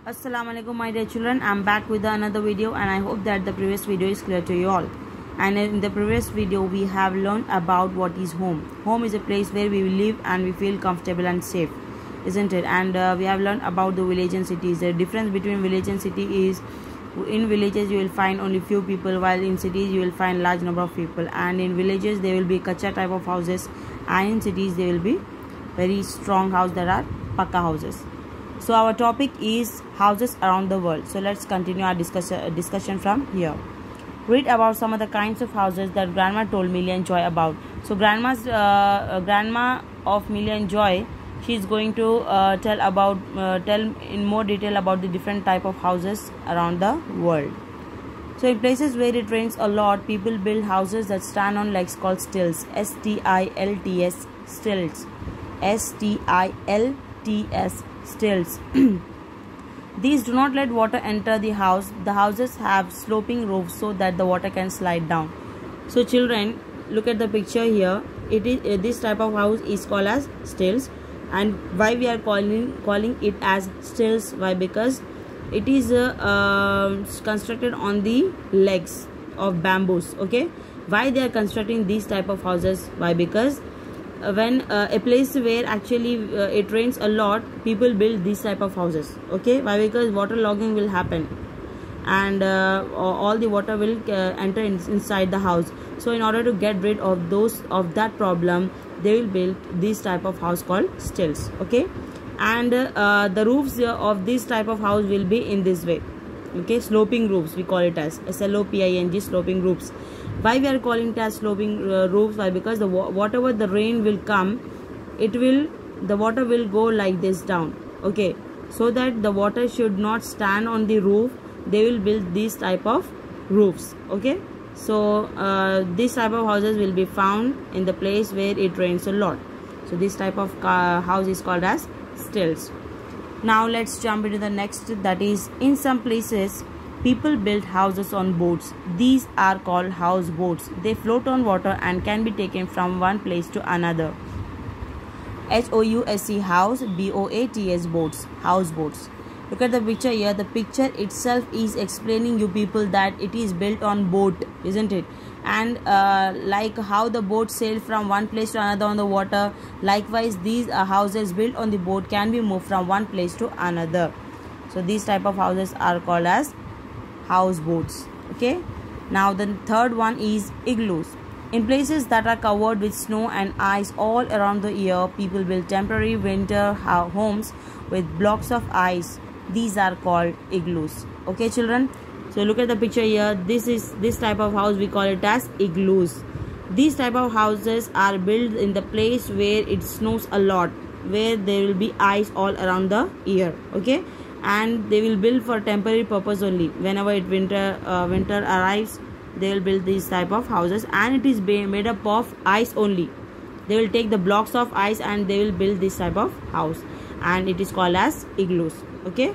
Assalamualaikum my dear children, I'm back with another video and I hope that the previous video is clear to you all. And in the previous video we have learned about what is home. Home is a place where we live and we feel comfortable and safe, isn't it? And we have learned about the village and cities. The difference between village and city is in villages you will find only few people, while in cities you will find large number of people. And in villages there will be kacha type of houses, and in cities there will be very strong house that are pakka houses. So our topic is houses around the world. So let's continue our discussion from here. Read about some of the kinds of houses that grandma told Millie and Joy about. So grandma of Millie and Joy, she is going to tell in more detail about the different type of houses around the world. So in places where it rains a lot, people build houses that stand on legs called stilts. S-T-I-L-T-S, stilts. S-T-I-L-T-S, stilts. These do not let water enter the house. The houses have sloping roofs so that the water can slide down. So children, look at the picture here. It is this type of house is called as stilts. And why we are calling it as stilts? Why? Because it is constructed on the legs of bamboos. Okay, why they are constructing these type of houses? Why? Because when a place where actually it rains a lot, people build these type of houses. Okay, why? Because water logging will happen and all the water will enter inside the house. So in order to get rid of that problem, they will build this type of house called stilts. Okay, and the roofs of this type of house will be in this way. Okay, sloping roofs, we call it as S-L-O-P-I-N-G, sloping roofs. Why we are calling it as sloping roofs? Why? Because whatever the rain will come, the water will go like this down. Okay, so that the water should not stand on the roof, they will build these type of roofs. Okay, so this type of houses will be found in the place where it rains a lot. So this type of house is called as stilts. Now let's jump into the next, that is, in some places people build houses on boats. These are called houseboats. They float on water and can be taken from one place to another. H-O-U-S-E, house, B-O-A-T-S, boats, houseboats. Look at the picture here. The picture itself is explaining you people that it is built on boat, isn't it? And like how the boat sail from one place to another on the water, likewise these houses built on the boat can be moved from one place to another. So these type of houses are called as houseboats. Okay, now the third one is igloos. In places that are covered with snow and ice all around the year, people build temporary winter homes with blocks of ice. These are called igloos. Okay children, so look at the picture here. This type of house, we call it as igloos. These type of houses are built in the place where it snows a lot, where there will be ice all around the year. Okay, and they will build for temporary purpose only. Whenever winter arrives, they will build these type of houses, and it is made up of ice only. They will take the blocks of ice and they will build this type of house, and it is called as igloos. Okay,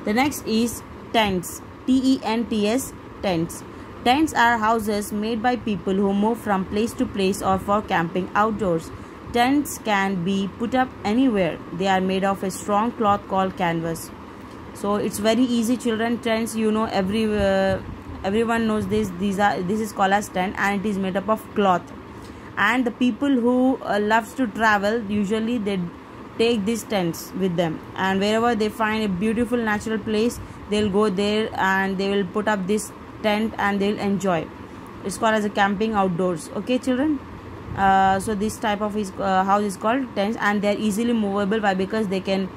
the next is tents. T-E-N-T-S, tents. Tents are houses made by people who move from place to place or for camping outdoors. Tents can be put up anywhere. They are made of a strong cloth called canvas. So it's very easy children. Tents, you know, everyone knows this. This is called as tent, and it is made up of cloth. And the people who loves to travel, usually they take these tents with them, and wherever they find a beautiful natural place, they'll go there and they will put up this tent and they'll enjoy. It's called as a camping outdoors. Okay children, so this type of house is called tents, and they're easily movable. Why? Because they can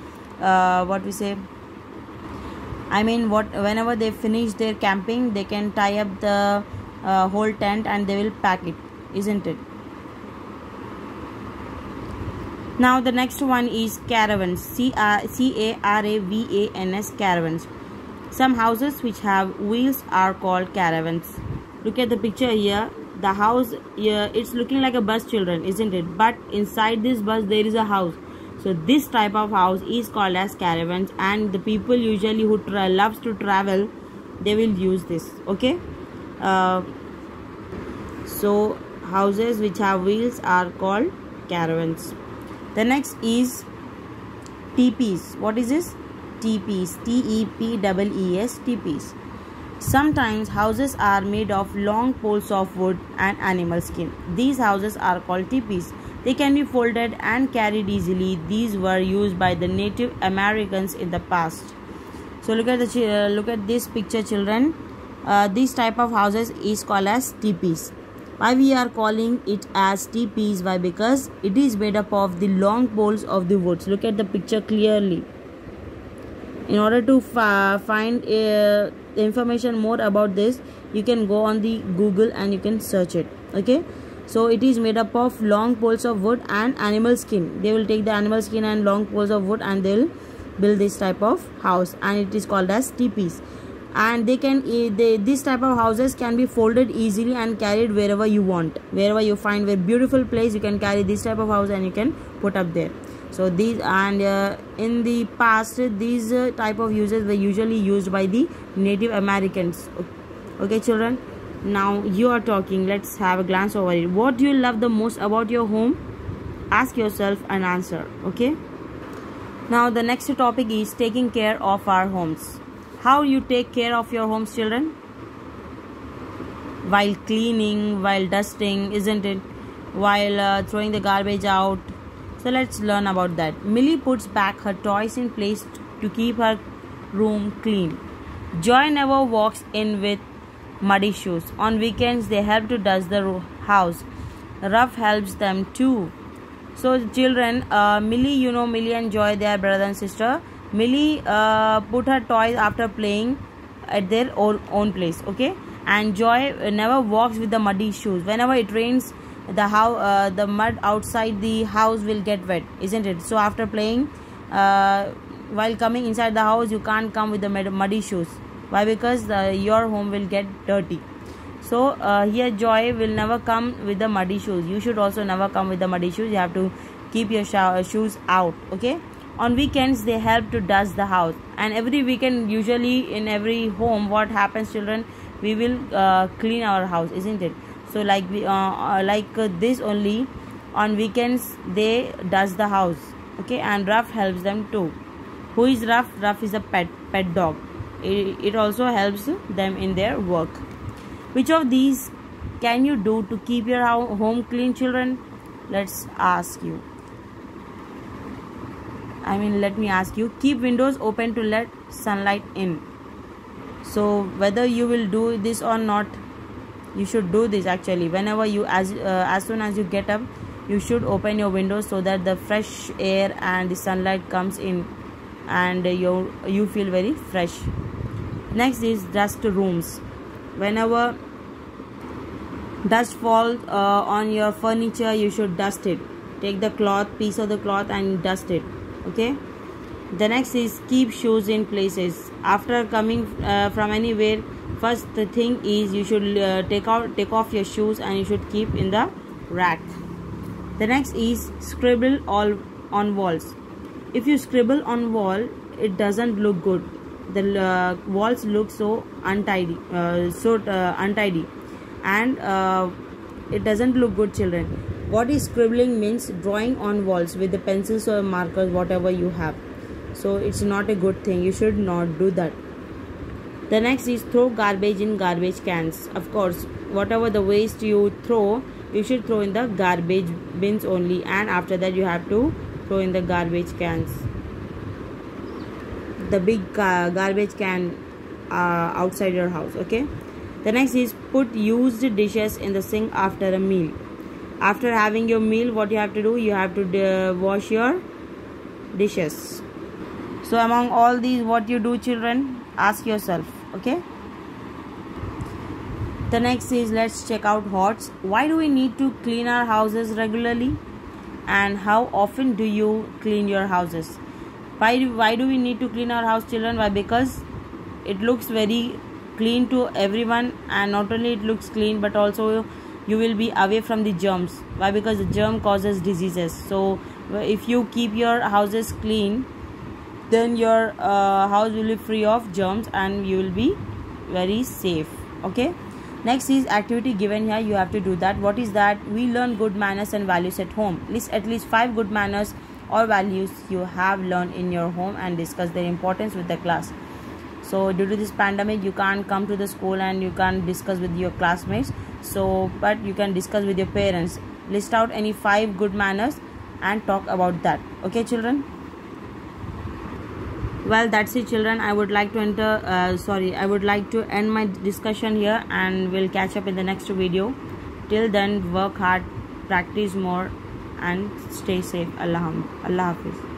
whenever they finish their camping, they can tie up the whole tent and they will pack it, isn't it? Now the next one is caravans. C-A-R-A-V-A-N-S, caravans. Some houses which have wheels are called caravans. Look at the picture here. The house here, it's looking like a bus children, isn't it? But inside this bus there is a house. So this type of house is called as caravans, and the people usually who loves to travel, they will use this. Okay, so houses which have wheels are called caravans. The next is teepees. What is this? teepees. Teepees. Teepees. Sometimes houses are made of long poles of wood and animal skin. These houses are called teepees. They can be folded and carried easily. These were used by the Native Americans in the past. So look at this picture, children. This type of houses is called as teepees. Why we are calling it as teepees? Why? Because it is made up of the long poles of the woods. Look at the picture clearly. In order to find information more about this, you can go on the Google and you can search it. Okay, so it is made up of long poles of wood and animal skin. They will take the animal skin and long poles of wood and they will build this type of house, and it is called as teepees. And this type of houses can be folded easily and carried wherever you want. Wherever you find a beautiful place, you can carry this type of house and you can put up there. So these, and in the past, these type of uses were usually used by the Native Americans. Okay, children, now you are talking. Let's have a glance over it. What do you love the most about your home? Ask yourself and answer. Okay, now the next topic is taking care of our homes. How you take care of your homes, children? While cleaning, while dusting, isn't it? While throwing the garbage out. So let's learn about that. Millie puts back her toys in place to keep her room clean. Joy never walks in with muddy shoes. On weekends, they help to dust the house. Ruff helps them too. So children, Millie, Millie and Joy, they are brother and sister. Millie put her toys after playing at their own place. Okay, and Joy never walks with the muddy shoes. Whenever it rains, the mud outside the house will get wet, isn't it? So after playing, while coming inside the house, you can't come with the muddy shoes. Why? Because your home will get dirty. So here Joy will never come with the muddy shoes. You should also never come with the muddy shoes. You have to keep your shoes out. Okay. On weekends, they help to dust the house. And every weekend, usually in every home, what happens, children? We will clean our house, isn't it? So like this only, on weekends they dust the house. Okay, and Ruff helps them too. Who is Ruff? Ruff is a pet dog. It also helps them in their work. Which of these can you do to keep your home clean, children? Let's ask you. Let me ask you. Keep windows open to let sunlight in. So whether you will do this or not, you should do this actually. Whenever you, as soon as you get up, you should open your windows so that the fresh air and the sunlight comes in, and you feel very fresh. Next is dust rooms. Whenever dust falls on your furniture, you should dust it. Take the piece of the cloth and dust it. Okay. The next is keep shoes in places. After coming from anywhere, first the thing is you should take off your shoes and you should keep in the rack. The next is scribble all on walls. If you scribble on wall, it doesn't look good. The walls look so untidy, and it doesn't look good, children. What is scribbling means? Drawing on walls with the pencils or markers, whatever you have. So it's not a good thing. You should not do that. The next is throw garbage in garbage cans. Of course, whatever the waste you throw, you should throw in the garbage bins only, and after that you have to throw in the garbage cans. The big garbage can outside your house. Okay. The next is put used dishes in the sink after a meal. After having your meal, what you have to do? You have to wash your dishes. So among all these, what you do, children? Ask yourself. Okay. The next is, let's check out HOTS. Why do we need to clean our houses regularly? And how often do you clean your houses? Why do we need to clean our house, children? Why? Because it looks very clean to everyone, and not only it looks clean, but also you will be away from the germs. Why? Because the germ causes diseases. So if you keep your houses clean, then your house will be free of germs and you will be very safe. Okay. Next is activity given here. You have to do that. What is that? We learn good manners and values at home. List at least 5 good manners or values you have learned in your home and discuss their importance with the class. So due to this pandemic, you can't come to the school and you can't discuss with your classmates, so but you can discuss with your parents. List out any 5 good manners and talk about that. Okay children? Well, that's it children. I would like to end my discussion here, and we'll catch up in the next video. Till then, work hard, practice more, and stay safe. Allah Hafiz.